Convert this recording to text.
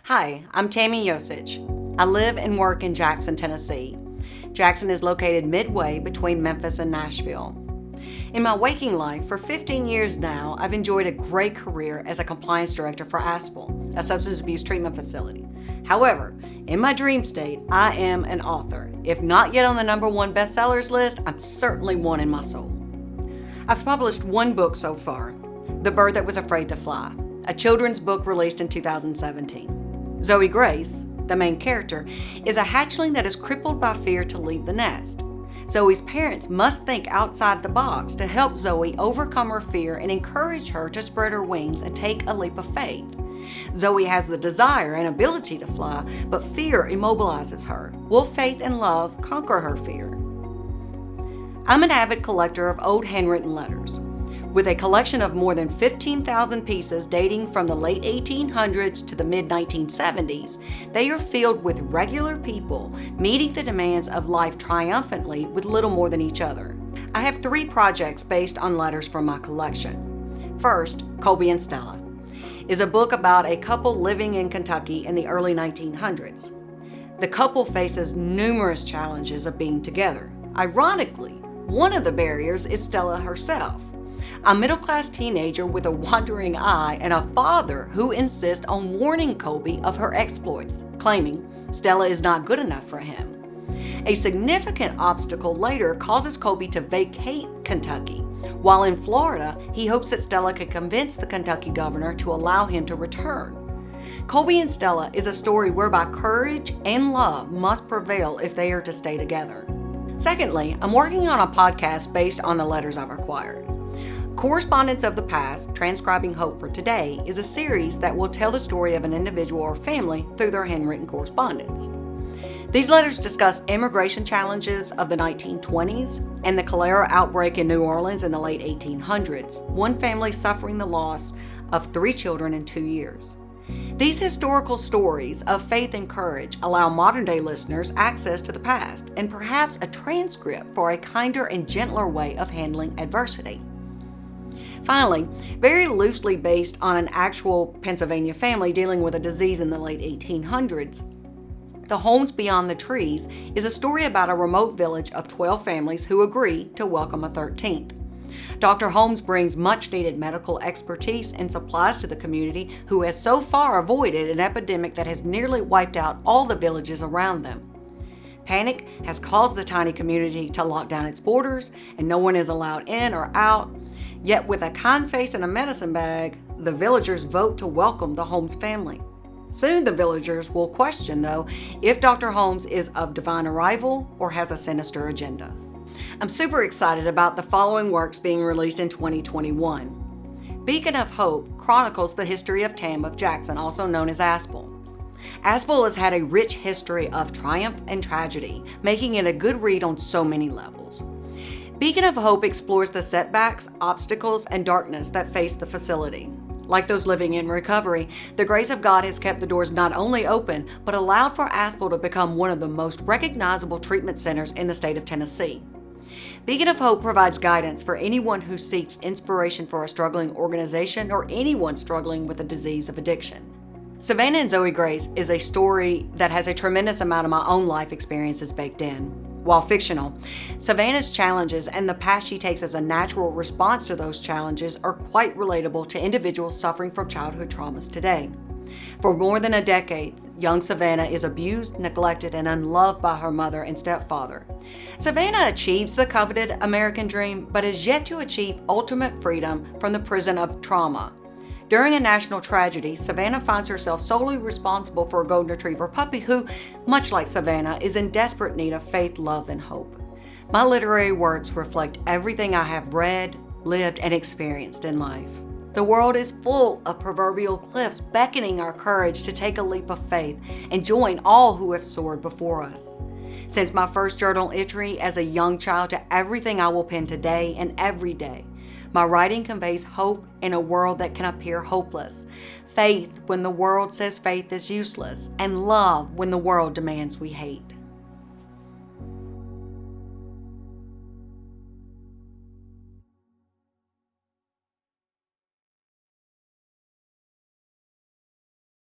Hi, I'm Tammy Yosich. I live and work in Jackson, Tennessee. Jackson is located midway between Memphis and Nashville. In my waking life, for 15 years now, I've enjoyed a great career as a compliance director for ASPL, a substance abuse treatment facility. However, in my dream state, I am an author. If not yet on the #1 bestsellers list, I'm certainly one in my soul. I've published one book so far, The Bird That Was Afraid to Fly, a children's book released in 2017. Zoe Grace, the main character, is a hatchling that is crippled by fear to leave the nest. Zoe's parents must think outside the box to help Zoe overcome her fear and encourage her to spread her wings and take a leap of faith. Zoe has the desire and ability to fly, but fear immobilizes her. Will faith and love conquer her fear? I'm an avid collector of old handwritten letters. With a collection of more than 15,000 pieces dating from the late 1800s to the mid-1970s, they are filled with regular people meeting the demands of life triumphantly with little more than each other. I have 3 projects based on letters from my collection. First, Colby and Stella is a book about a couple living in Kentucky in the early 1900s. The couple faces numerous challenges of being together. Ironically, one of the barriers is Stella herself, a middle-class teenager with a wandering eye and a father who insists on warning Colby of her exploits, claiming Stella is not good enough for him. A significant obstacle later causes Colby to vacate Kentucky. While in Florida, he hopes that Stella can convince the Kentucky governor to allow him to return. Colby and Stella is a story whereby courage and love must prevail if they are to stay together. Secondly, I'm working on a podcast based on the letters I've acquired. Correspondence of the Past, Transcribing Hope for Today is a series that will tell the story of an individual or family through their handwritten correspondence. These letters discuss immigration challenges of the 1920s and the cholera outbreak in New Orleans in the late 1800s, one family suffering the loss of 3 children in 2 years. These historical stories of faith and courage allow modern-day listeners access to the past and perhaps a transcript for a kinder and gentler way of handling adversity. Finally, very loosely based on an actual Pennsylvania family dealing with a disease in the late 1800s, The Homes Beyond the Trees is a story about a remote village of 12 families who agree to welcome a 13th. Dr. Holmes brings much-needed medical expertise and supplies to the community who has so far avoided an epidemic that has nearly wiped out all the villages around them. Panic has caused the tiny community to lock down its borders, and no one is allowed in or out. Yet with a kind face and a medicine bag, the villagers vote to welcome the Holmes family. Soon the villagers will question, though, if Dr. Holmes is of divine arrival or has a sinister agenda. I'm super excited about the following works being released in 2021. Beacon of Hope chronicles the history of TAM of Jackson, also known as ASPL. ASPL has had a rich history of triumph and tragedy, making it a good read on so many levels. Beacon of Hope explores the setbacks, obstacles, and darkness that face the facility. Like those living in recovery, the grace of God has kept the doors not only open, but allowed for ASPL to become one of the most recognizable treatment centers in the state of Tennessee. Beacon of Hope provides guidance for anyone who seeks inspiration for a struggling organization or anyone struggling with a disease of addiction. Savannah and Zoe Grace is a story that has a tremendous amount of my own life experiences baked in. While fictional, Savannah's challenges and the path she takes as a natural response to those challenges are quite relatable to individuals suffering from childhood traumas today. For more than a decade, young Savannah is abused, neglected, and unloved by her mother and stepfather. Savannah achieves the coveted American dream, but is yet to achieve ultimate freedom from the prison of trauma. During a national tragedy, Savannah finds herself solely responsible for a golden retriever puppy who, much like Savannah, is in desperate need of faith, love, and hope. My literary works reflect everything I have read, lived, and experienced in life. The world is full of proverbial cliffs beckoning our courage to take a leap of faith and join all who have soared before us. Since my first journal entry as a young child to everything I will pen today and every day, my writing conveys hope in a world that can appear hopeless, faith when the world says faith is useless, and love when the world demands we hate.